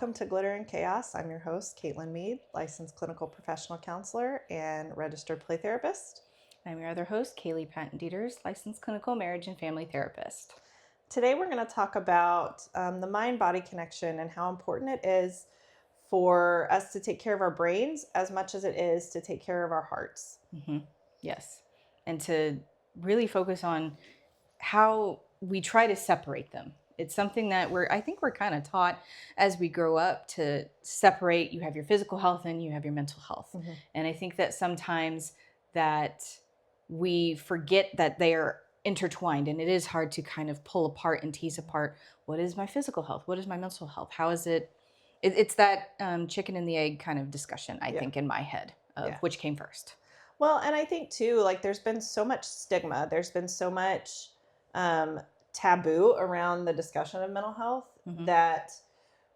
Welcome to Glitter and Chaos. I'm your host, Caitlin Mead, licensed clinical professional counselor and registered play therapist. I'm your other host, Kaylee Patton-Dieters, licensed clinical marriage and family therapist. Today we're going to talk about the mind-body connection and how important it is for us to take care of our brains as much as it is to take care of our hearts. Mm-hmm. Yes. And to really focus on how we try to separate them. It's something that I think we're kind of taught as we grow up to separate. You have your physical health and you have your mental health. Mm-hmm. And I think that sometimes that we forget that they are intertwined, and it is hard to kind of pull apart and tease apart, what is my physical health? What is my mental health? How is it? It's that chicken and the egg kind of discussion, I think, in my head of which came first. Well, and I think too, like there's been so much stigma. There's been so much taboo around the discussion of mental health that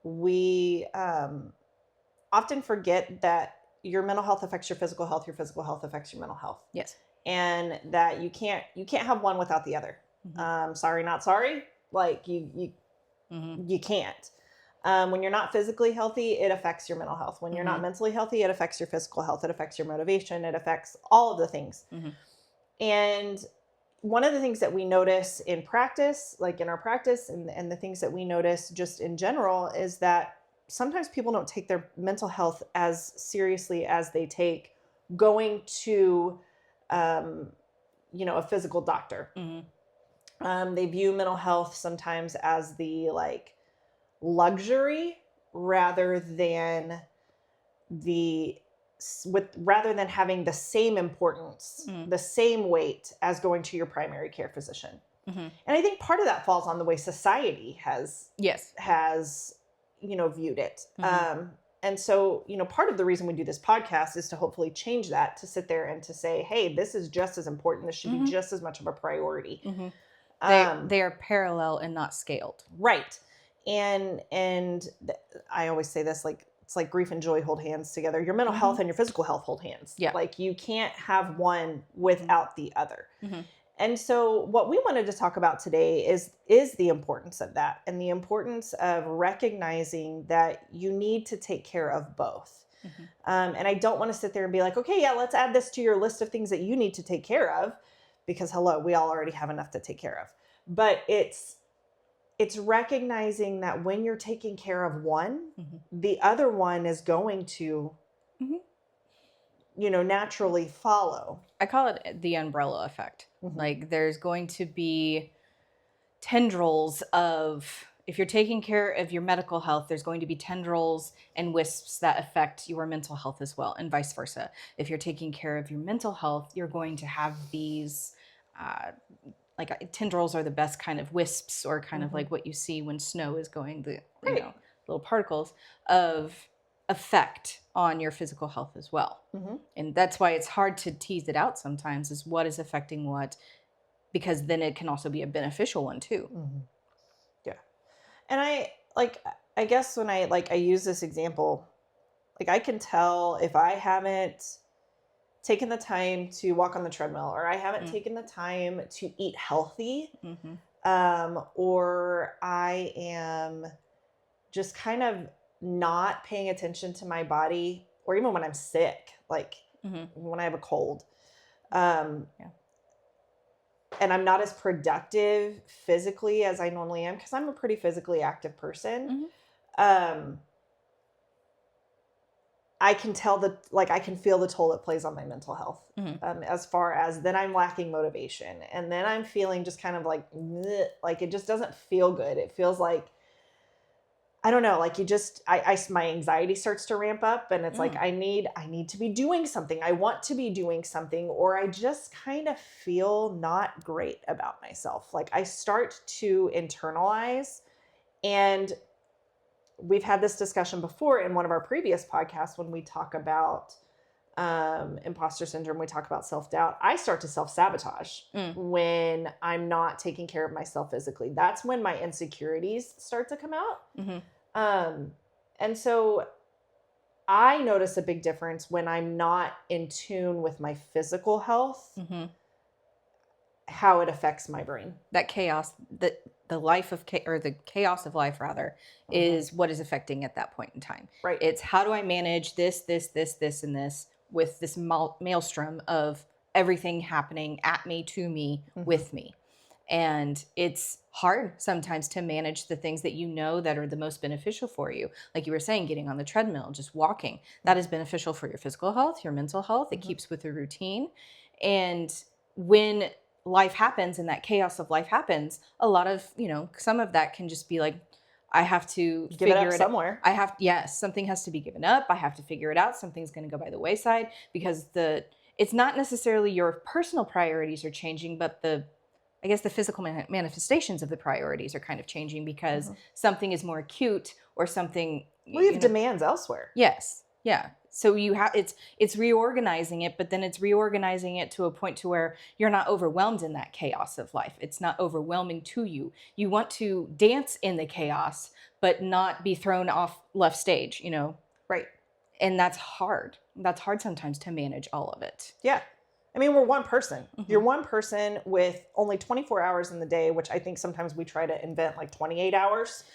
we often forget that your mental health affects your physical health affects your mental health. Yes. And that you can't have one without the other. Sorry, not sorry. Like you can't. When you're not physically healthy, it affects your mental health. When you're not mentally healthy, it affects your physical health. It affects your motivation. It affects all of the things. And one of the things that we notice in practice, like in our practice and the things that we notice just in general, is that sometimes people don't take their mental health as seriously as they take going to a physical doctor. They view mental health sometimes as the luxury rather than having the same importance, the same weight as going to your primary care physician. And I think part of that falls on the way society has viewed it. And so, part of the reason we do this podcast is to hopefully change that, to sit there and to say, hey, this is just as important. This should be just as much of a priority. They are parallel and not scaled. Right. And I always say this, it's like grief and joy hold hands together. Your mental health and your physical health hold hands. Yeah. Like you can't have one without the other. And so what we wanted to talk about today is the importance of that, and the importance of recognizing that you need to take care of both. And I don't want to sit there and be like, okay, yeah, let's add this to your list of things that you need to take care of, because hello, we all already have enough to take care of. But it's recognizing that when you're taking care of one, the other one is going to, naturally follow. I call it the umbrella effect. Like there's going to be tendrils of, if you're taking care of your medical health, there's going to be tendrils and wisps that affect your mental health as well, and vice versa. If you're taking care of your mental health, you're going to have these tendrils are the best kind of wisps, or kind of like what you see when snow is going, little particles of effect on your physical health as well. And that's why it's hard to tease it out sometimes, is what is affecting what, because then it can also be a beneficial one too. Yeah. And I guess when I use this example, I can tell if I haven't taken the time to walk on the treadmill, or I haven't taken the time to eat healthy, or I am just kind of not paying attention to my body, or even when I'm sick, when I have a cold, and I'm not as productive physically as I normally am, because I'm a pretty physically active person. I can tell I can feel the toll it plays on my mental health, as far as then I'm lacking motivation, and then I'm feeling just kind of like it just doesn't feel good. It feels like, I don't know, my anxiety starts to ramp up, and it's I need to be doing something. I want to be doing something, or I just kind of feel not great about myself. I start to internalize, and we've had this discussion before in one of our previous podcasts when we talk about imposter syndrome, we talk about self-doubt. I start to self-sabotage when I'm not taking care of myself physically. That's when my insecurities start to come out. And so I notice a big difference when I'm not in tune with my physical health. how it affects my brain. That chaos, the life of or the chaos of life rather, is what is affecting at that point in time. Right. It's how do I manage this, and this with this maelstrom of everything happening at me, to me, with me. And it's hard sometimes to manage the things that you know that are the most beneficial for you. Like you were saying, getting on the treadmill, just walking. That is beneficial for your physical health, your mental health. It keeps with a routine. And when life happens and that chaos of life happens, a lot of, some of that can just be like, I have to Give it up somewhere. Something has to be given up. I have to figure it out. Something's going to go by the wayside because it's not necessarily your personal priorities are changing, but the physical manifestations of the priorities are kind of changing because something is more acute or something. We have demands elsewhere. Yes. Yeah. So it's reorganizing it, but then it's reorganizing it to a point to where you're not overwhelmed in that chaos of life. It's not overwhelming to you. You want to dance in the chaos, but not be thrown off left stage, Right. And that's hard. That's hard sometimes to manage all of it. Yeah. I mean, we're one person. You're one person with only 24 hours in the day, which I think sometimes we try to invent like 28 hours.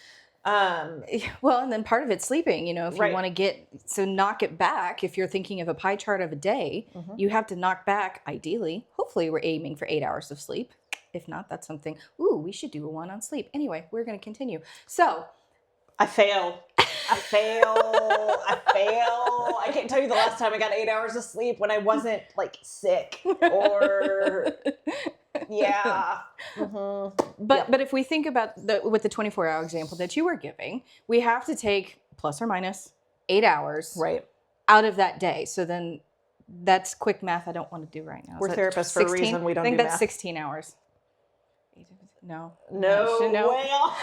Well, and then part of it's sleeping, if you want to knock it back. If you're thinking of a pie chart of a day, you have to knock back, ideally, hopefully we're aiming for 8 hours of sleep. If not, that's something, we should do a one on sleep. Anyway, we're going to continue. So I fail. I can't tell you the last time I got 8 hours of sleep when I wasn't like sick or yeah. But if we think about with the 24-hour example that you were giving, we have to take plus or minus 8 hours out of that day. So then that's quick math I don't want to do right now. We're therapists for a reason. We don't do math. I think that's 16 hours. No. No, way off.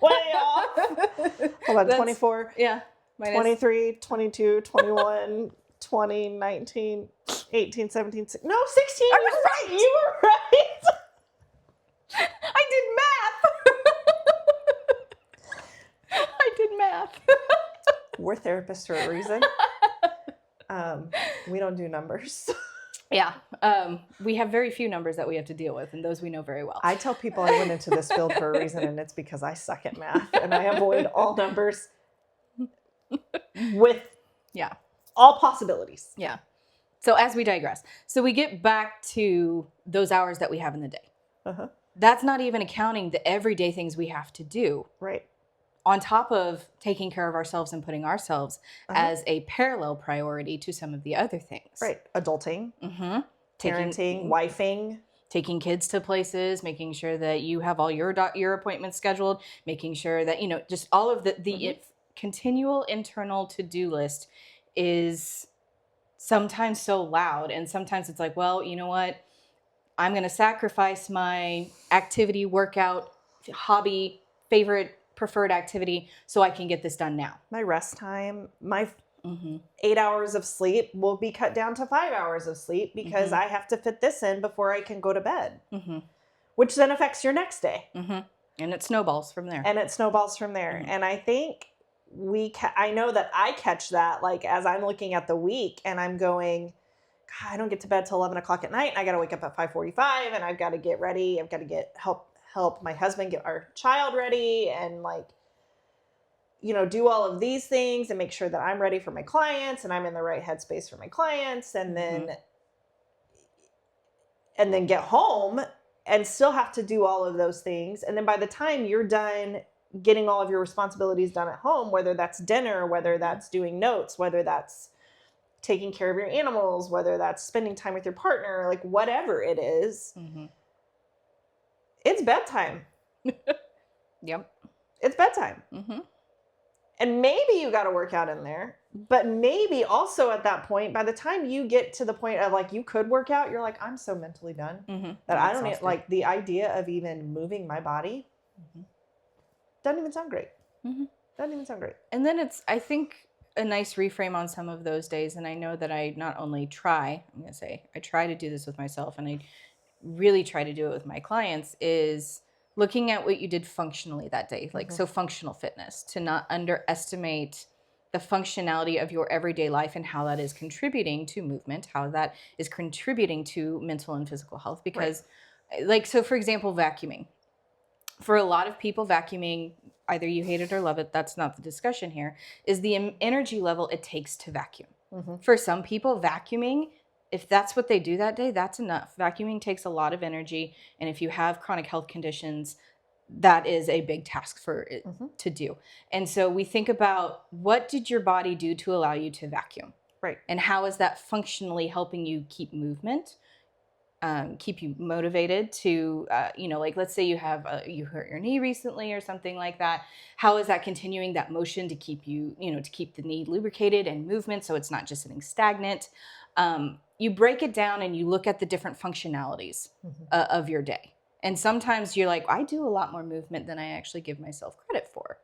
Way off. Hold on, 24. Yeah. Minus 23, 22, 21, 20, 19, 18, 17, 16. No, 16. Are you right? You were right. I did math. We're therapists for a reason. We don't do numbers. Yeah. We have very few numbers that we have to deal with, and those we know very well. I tell people I went into this field for a reason, and it's because I suck at math, and I avoid all numbers with all possibilities. Yeah. So as we digress, so we get back to those hours that we have in the day. That's not even accounting the everyday things we have to do. Right. On top of taking care of ourselves and putting ourselves as a parallel priority to some of the other things. Right. Adulting, parenting, wifing. Taking kids to places, making sure that you have all your appointments scheduled, making sure that, just all of the continual internal to-do list is sometimes so loud. And sometimes it's like, well, you know what? I'm going to sacrifice my activity, workout, hobby, favorite, preferred activity so I can get this done now. My rest time, my 8 hours of sleep will be cut down to 5 hours of sleep because I have to fit this in before I can go to bed, which then affects your next day. And it snowballs from there. And I think I know that I catch that like as I'm looking at the week and I'm going, God, I don't get to bed till 11 o'clock at night. I got to wake up at 5:45 and I've got to get ready. I've got to help my husband get our child ready and do all of these things and make sure that I'm ready for my clients and I'm in the right headspace for my clients and then get home and still have to do all of those things. And then by the time you're done getting all of your responsibilities done at home, whether that's dinner, whether that's doing notes, whether that's taking care of your animals, whether that's spending time with your partner, like whatever it is, it's bedtime. Yep. It's bedtime. And maybe you got to work out in there, but maybe also at that point, by the time you get to the point of like, you could work out, you're like, I'm so mentally done that I don't need, like the idea of even moving my body doesn't even sound great. Doesn't even sound great. And then it's, I think, a nice reframe on some of those days. And I know that I not only try to do this with myself and I really try to do it with my clients is looking at what you did functionally that day. Like, so functional fitness, to not underestimate the the functionality of your everyday life and how that is contributing to movement, how that is contributing to mental and physical health. Because, like, so for example, vacuuming. For a lot of people, vacuuming, either you hate it or love it, that's not the discussion here, is the energy level it takes to vacuum. For some people, vacuuming, if that's what they do that day, that's enough. Vacuuming takes a lot of energy. And if you have chronic health conditions, that is a big task for it to do. And so we think about, what did your body do to allow you to vacuum? Right. And how is that functionally helping you keep movement, keep you motivated to, like, let's say you have, you hurt your knee recently or something like that. How is that continuing that motion to keep you, to keep the knee lubricated and movement so it's not just sitting stagnant? You break it down and you look at the different functionalities of your day. And sometimes you're like, I do a lot more movement than I actually give myself credit for.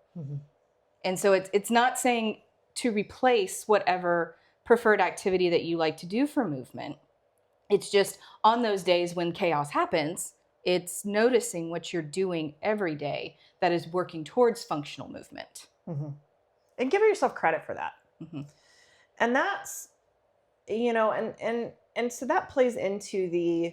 And so it's not saying to replace whatever preferred activity that you like to do for movement. It's just on those days when chaos happens, it's noticing what you're doing every day that is working towards functional movement. And give yourself credit for that. And that's, and so that plays into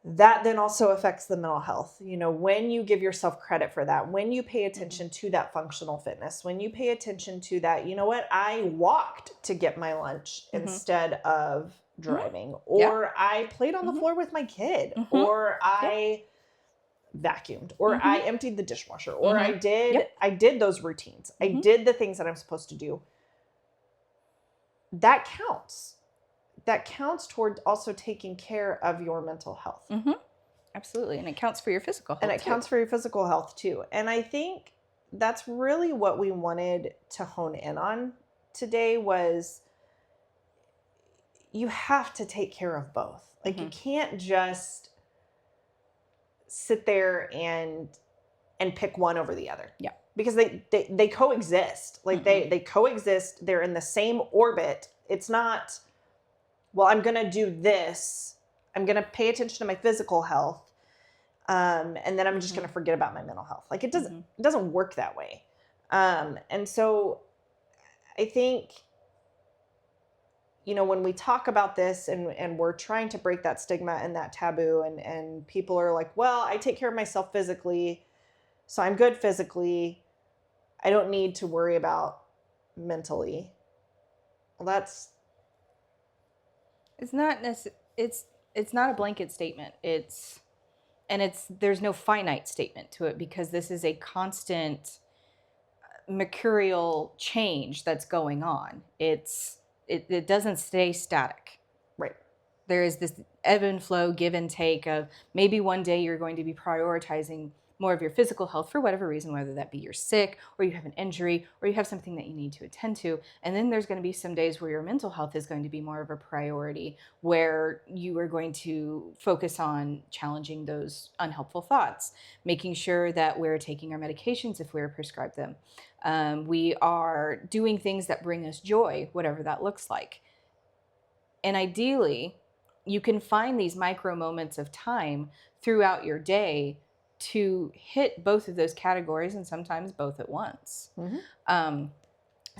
that then also affects the mental health. When you give yourself credit for that, when you pay attention to that functional fitness, when you pay attention to that, I walked to get my lunch instead of driving, or I played on the floor with my kid, or I vacuumed, or I emptied the dishwasher, or I did those routines. I did the things that I'm supposed to do. That counts. That counts toward also taking care of your mental health. Absolutely. And it counts for your physical health. And it counts for your physical health too. And I think that's really what we wanted to hone in on today was, you have to take care of both. Like you can't just sit there and pick one over the other. Yeah. Because they coexist. Like they coexist. They're in the same orbit. It's not, well, I'm going to do this. I'm going to pay attention to my physical health. And then I'm just going to forget about my mental health. Like it doesn't work that way. And so I think, when we talk about this and we're trying to break that stigma and that taboo, and people are like, well, I take care of myself physically, so I'm good physically. I don't need to worry about mentally. Well, it's not it's not a blanket statement. There's no finite statement to it, because this is a constant mercurial change that's going on. It doesn't stay static. Right. There is this ebb and flow, give and take of, maybe one day you're going to be prioritizing more of your physical health for whatever reason, whether that be you're sick or you have an injury or you have something that you need to attend to. And then there's going to be some days where your mental health is going to be more of a priority, where you are going to focus on challenging those unhelpful thoughts, making sure that we're taking our medications if we're prescribed them. We are doing things that bring us joy, whatever that looks like. And ideally, you can find these micro moments of time throughout your day to hit both of those categories, and sometimes both at once. So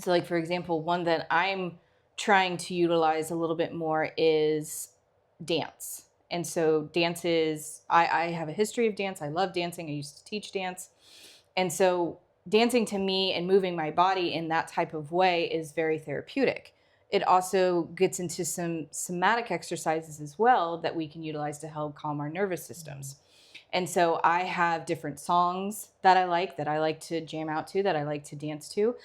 like, for example, one that I'm trying to utilize a little bit more is dance. And so dance is, I have a history of dance. I love dancing. I used to teach dance. And so dancing to me and moving my body in that type of way is very therapeutic. It also gets into some somatic exercises as well that we can utilize to help calm our nervous systems. And so I have different songs that I like to jam out to, that I like to dance to.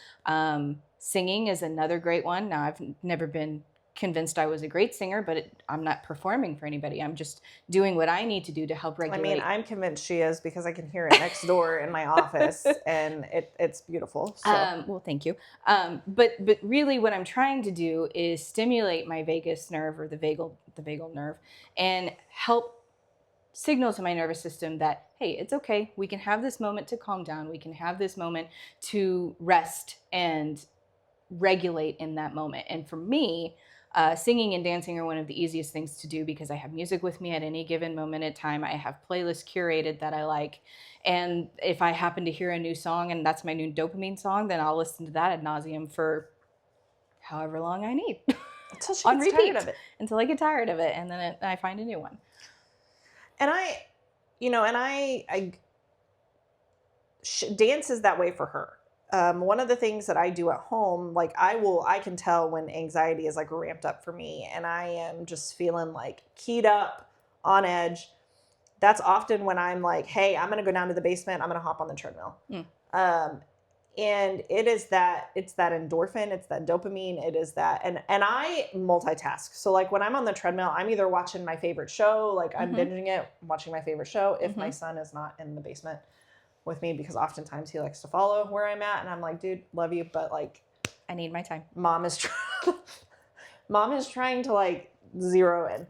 Singing is another great one. Now, I've never been convinced I was a great singer, but I'm not performing for anybody. I'm just doing what I need to do to help regulate. I mean, I'm convinced she is, because I can hear it next door in my office, and it's beautiful. So. Well, thank you. But really, what I'm trying to do is stimulate my vagus nerve, or the vagal nerve, and help signal to my nervous system that, hey, it's okay. We can have this moment to calm down. We can have this moment to rest and regulate in that moment. And for me, Singing and dancing are one of the easiest things to do because I have music with me at any given moment in time. I have playlists curated that I like. And if I happen to hear a new song and that's my new dopamine song, then I'll listen to that ad nauseum for however long I need. Until she On gets repeat. tired of it. Until I get tired of it. And then I find a new one. And dance is that way for her. One of the things that I do at home, like I can tell when anxiety is like ramped up for me and I am just feeling like keyed up, on edge. That's often when I'm like, hey, I'm going to go down to the basement. I'm going to hop on the treadmill. And it's that endorphin, it's that dopamine, it is that, and I multitask. So like when I'm on the treadmill, I'm either watching my favorite show, like I'm binging it, watching my favorite show, if my son is not in the basement with me, because oftentimes he likes to follow where I'm at, and I'm like, dude, love you, but like, I need my time. Mom is trying to like zero in.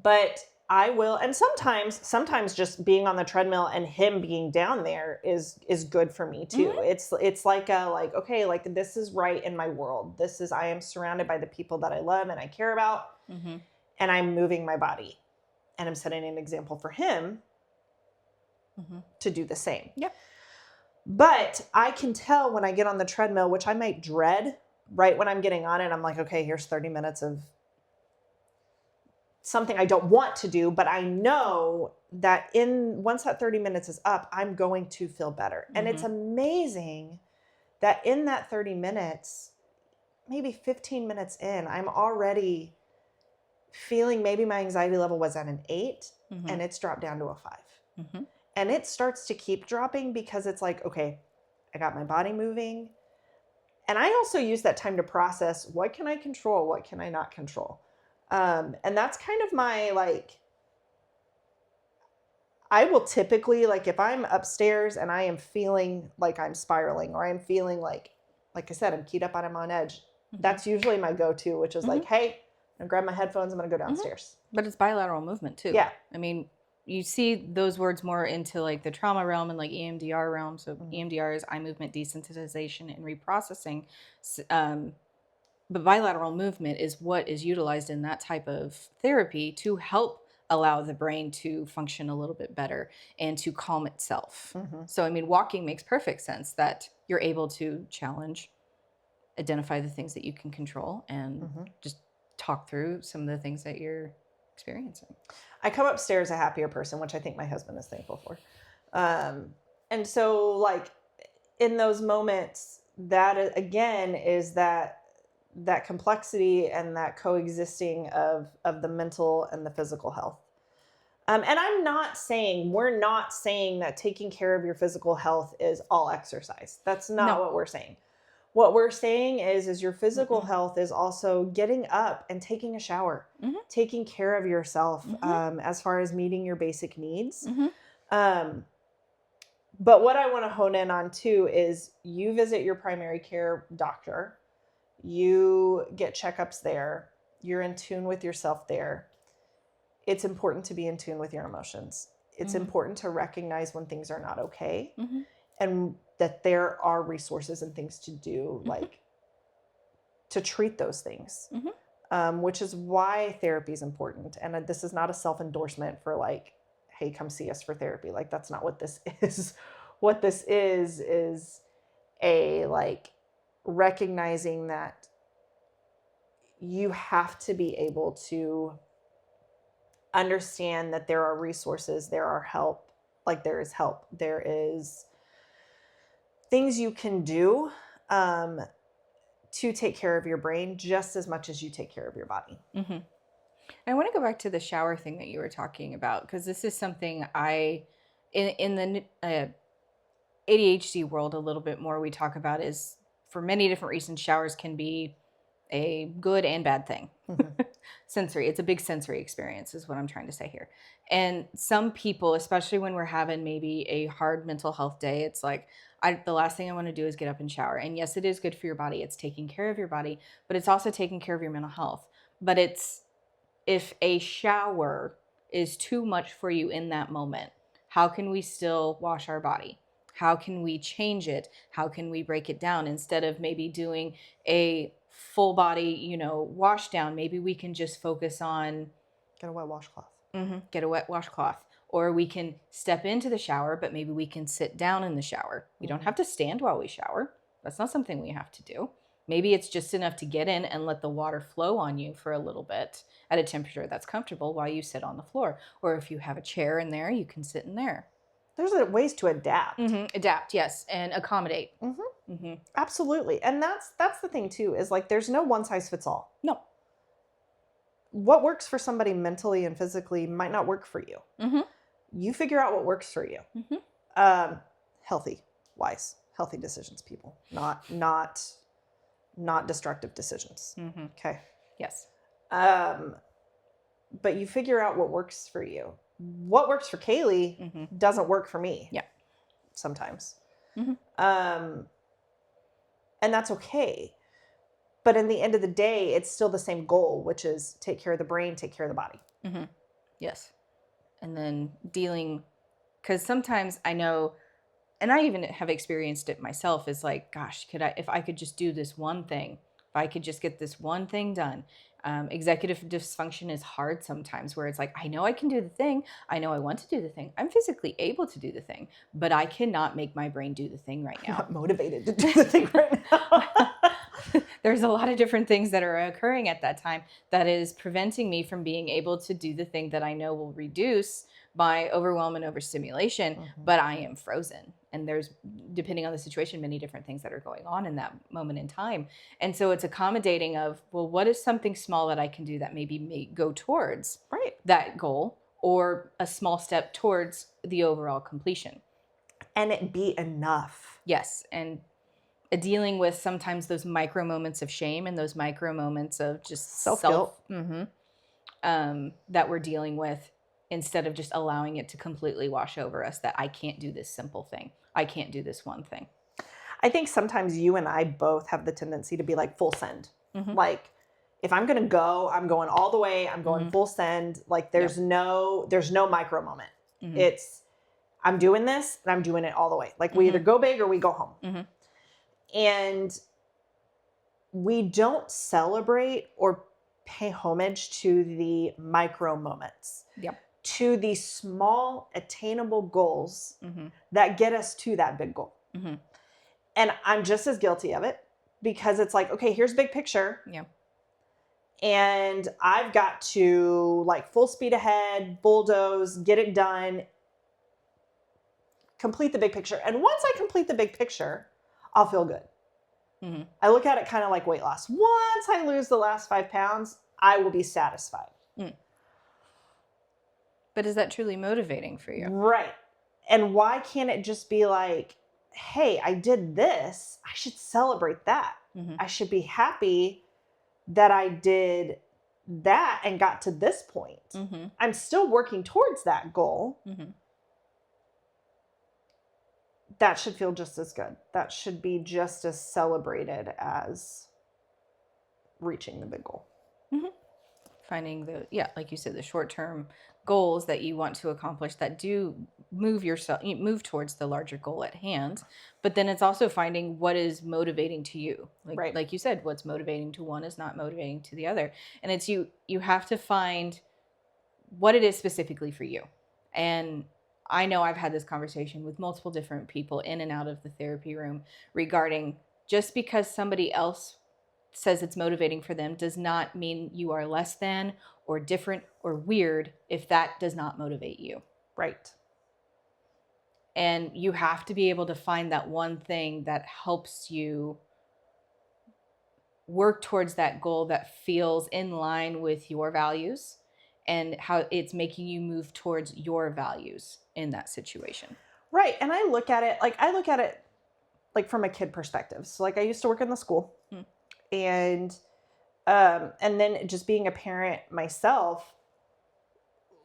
But I will, and sometimes just being on the treadmill and him being down there is good for me too. It's like okay, like this is right in my world. I am surrounded by the people that I love and I care about, and I'm moving my body, and I'm setting an example for him to do the same. Yeah. But I can tell when I get on the treadmill, which I might dread right when I'm getting on it. I'm like, okay, here's 30 minutes of something I don't want to do, but I know that once that 30 minutes is up, I'm going to feel better. And it's amazing that in that 30 minutes, maybe 15 minutes in, I'm already feeling maybe my anxiety level was at an 8 and it's dropped down to a 5. And it starts to keep dropping because it's like, okay, I got my body moving. And I also use that time to process, what can I control? What can I not control? And that's kind of my, like, I will typically, like, if I'm upstairs and I am feeling like I'm spiraling, or I'm feeling like I said, I'm keyed up and I'm on edge, that's usually my go-to, which is like, hey, I'm gonna grab my headphones, I'm gonna go downstairs. But it's bilateral movement too. Yeah. I mean, you see those words more into like the trauma realm and like EMDR realm. So EMDR is eye movement desensitization and reprocessing. But bilateral movement is what is utilized in that type of therapy to help allow the brain to function a little bit better and to calm itself. So, I mean, walking makes perfect sense that you're able to challenge, identify the things that you can control, and just talk through some of the things that you're experiencing. I come upstairs a happier person, which I think my husband is thankful for. And so, like, in those moments, that again is that complexity and that coexisting of the mental and the physical health. And we're not saying that taking care of your physical health is all exercise. That's not what we're saying. What we're saying is your physical health is also getting up and taking a shower, taking care of yourself, as far as meeting your basic needs. But what I want to hone in on too is you visit your primary care doctor. You get checkups there. You're in tune with yourself there. It's important to be in tune with your emotions. It's important to recognize when things are not okay, and that there are resources and things to do, like to treat those things, which is why therapy is important. And this is not a self-endorsement for like, hey, come see us for therapy. Like, that's not what this is. What this is a, like, recognizing that you have to be able to understand that there are resources, there are help, like there is help, there is things you can do to take care of your brain just as much as you take care of your body. I want to go back to the shower thing that you were talking about, because this is something in the ADHD world a little bit more we talk about is, for many different reasons, showers can be a good and bad thing. Sensory. It's a big sensory experience is what I'm trying to say here. And some people, especially when we're having maybe a hard mental health day, it's like, the last thing I want to do is get up and shower. And yes, it is good for your body. It's taking care of your body, but it's also taking care of your mental health. But if a shower is too much for you in that moment, how can we still wash our body? How can we change it? How can we break it down instead of maybe doing a full body, wash down. Maybe we can just focus on Get a wet washcloth. get a wet washcloth. Or we can step into the shower, but maybe we can sit down in the shower. We don't have to stand while we shower. That's not something we have to do. Maybe it's just enough to get in and let the water flow on you for a little bit at a temperature that's comfortable while you sit on the floor. Or if you have a chair in there, you can sit in there. There's ways to adapt. Adapt, yes, and accommodate. Absolutely. And that's the thing too, is like there's no one size fits all. No. What works for somebody mentally and physically might not work for you. You figure out what works for you. Healthy decisions, people, not destructive decisions. Okay. Yes. But you figure out what works for you. What works for Kaylee doesn't work for me. Yeah. Sometimes. And that's okay. But in the end of the day, it's still the same goal, which is take care of the brain, take care of the body. Yes. And then dealing, because sometimes I know, and I even have experienced it myself, is like, gosh, if I could just do this one thing, if I could just get this one thing done. Executive dysfunction is hard sometimes, where it's like, I know I can do the thing. I know I want to do the thing. I'm physically able to do the thing, but I cannot make my brain do the thing right now. I'm not motivated to do the thing right now. There's a lot of different things that are occurring at that time that is preventing me from being able to do the thing that I know will reduce my overwhelm and overstimulation, but I am frozen. And there's, depending on the situation, many different things that are going on in that moment in time. And so it's accommodating of, well, what is something small that I can do that maybe may go towards that goal, or a small step towards the overall completion. And it be enough. Yes. And dealing with sometimes those micro moments of shame and those micro moments of just self-guilt that we're dealing with, instead of just allowing it to completely wash over us, that I can't do this simple thing. I can't do this one thing. I think sometimes you and I both have the tendency to be like full send. Like, if I'm going to go, I'm going all the way. I'm going full send. Like there's no micro moment. It's, I'm doing this and I'm doing it all the way. Like we either go big or we go home. And we don't celebrate or pay homage to the micro moments. To the small attainable goals that get us to that big goal. And I'm just as guilty of it, because it's like, okay, here's big picture. And I've got to like full speed ahead, bulldoze, get it done, complete the big picture. And once I complete the big picture, I'll feel good. I look at it kind of like weight loss. Once I lose the last 5 pounds, I will be satisfied. But is that truly motivating for you? Right. And why can't it just be like, hey, I did this. I should celebrate that. I should be happy that I did that and got to this point. I'm still working towards that goal. That should feel just as good. That should be just as celebrated as reaching the big goal. Finding like you said, the short-term goals that you want to accomplish that do move towards the larger goal at hand. But then it's also finding what is motivating to you. Like you said, what's motivating to one is not motivating to the other. And it's you have to find what it is specifically for you. And I know I've had this conversation with multiple different people in and out of the therapy room regarding, just because somebody else says it's motivating for them does not mean you are less than or different or weird if that does not motivate you. Right. And you have to be able to find that one thing that helps you work towards that goal that feels in line with your values and how it's making you move towards your values in that situation. Right. And I look at it like from a kid perspective. So like I used to work in the school. And then just being a parent myself,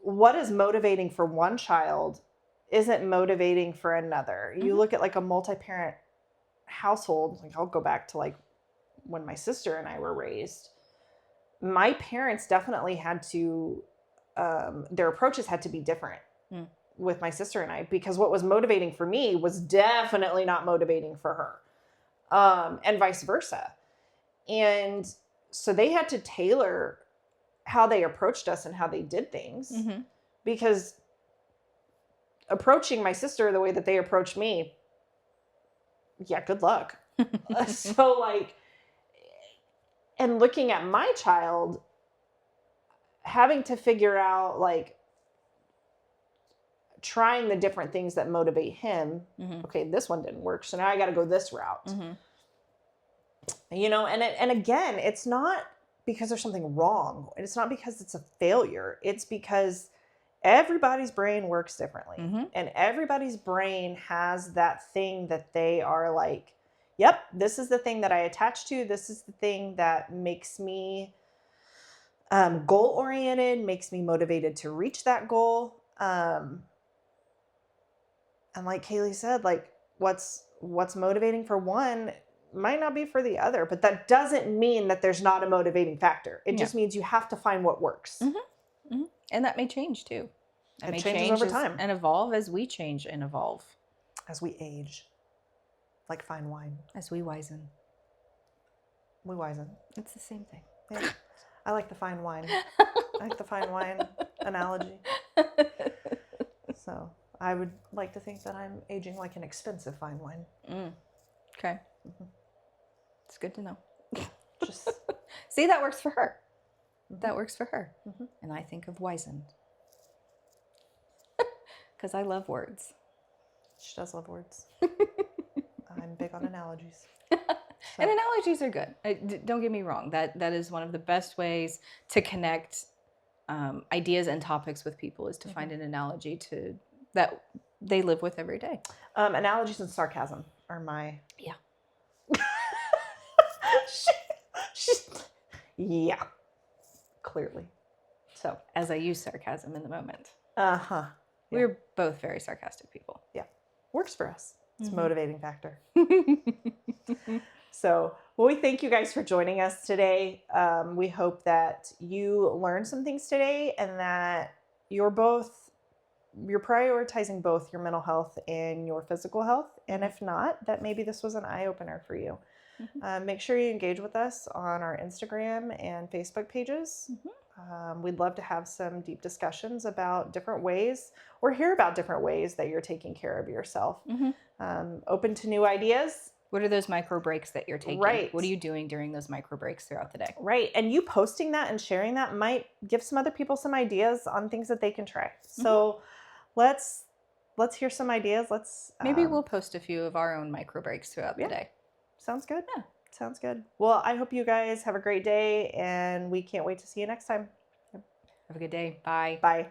what is motivating for one child isn't motivating for another. You look at like a multi-parent household, like I'll go back to like when my sister and I were raised. My parents definitely had to, their approaches had to be different with my sister and I, because what was motivating for me was definitely not motivating for her, and vice versa. And so they had to tailor how they approached us and how they did things, because approaching my sister the way that they approached me, yeah, good luck. So like, and looking at my child, having to figure out, like, trying the different things that motivate him. Okay, this one didn't work, so now I got to go this route. You know, and again, it's not because there's something wrong. It's not because it's a failure. It's because everybody's brain works differently. And everybody's brain has that thing that they are like, yep, this is the thing that I attach to. This is the thing that makes me goal-oriented, makes me motivated to reach that goal. And like Kaylee said, like what's motivating for one might not be for the other, but that doesn't mean that there's not a motivating factor. It just means you have to find what works. And that may change too. It changes over time and evolve as we change and evolve. As we age, like fine wine. As we wisen. We wisen. It's the same thing. Yeah. I like the fine wine. I like the fine wine analogy. So I would like to think that I'm aging like an expensive fine wine. Okay. It's good to know. Just see, that works for her. That works for her. And I think of wizened. Because I love words. She does love words. I'm big on analogies. So. And analogies are good. Don't get me wrong. That is one of the best ways to connect ideas and topics with people, is to find an analogy that they live with every day. Analogies and sarcasm are my... Yeah. Yeah. Clearly. So. As I use sarcasm in the moment. Yeah. We're both very sarcastic people. Yeah. Works for us. It's a motivating factor. So, well, we thank you guys for joining us today. We hope that you learned some things today, and that you're prioritizing both your mental health and your physical health. And if not, that maybe this was an eye-opener for you. Make sure you engage with us on our Instagram and Facebook pages. We'd love to have some deep discussions about different ways, or hear about different ways that you're taking care of yourself. Open to new ideas. What are those micro breaks that you're taking? Right. What are you doing during those micro breaks throughout the day? Right. And you posting that and sharing that might give some other people some ideas on things that they can try. So let's hear some ideas. Maybe we'll post a few of our own micro breaks throughout the day. Sounds good. Yeah. Sounds good. Well, I hope you guys have a great day, and we can't wait to see you next time. Have a good day. Bye. Bye.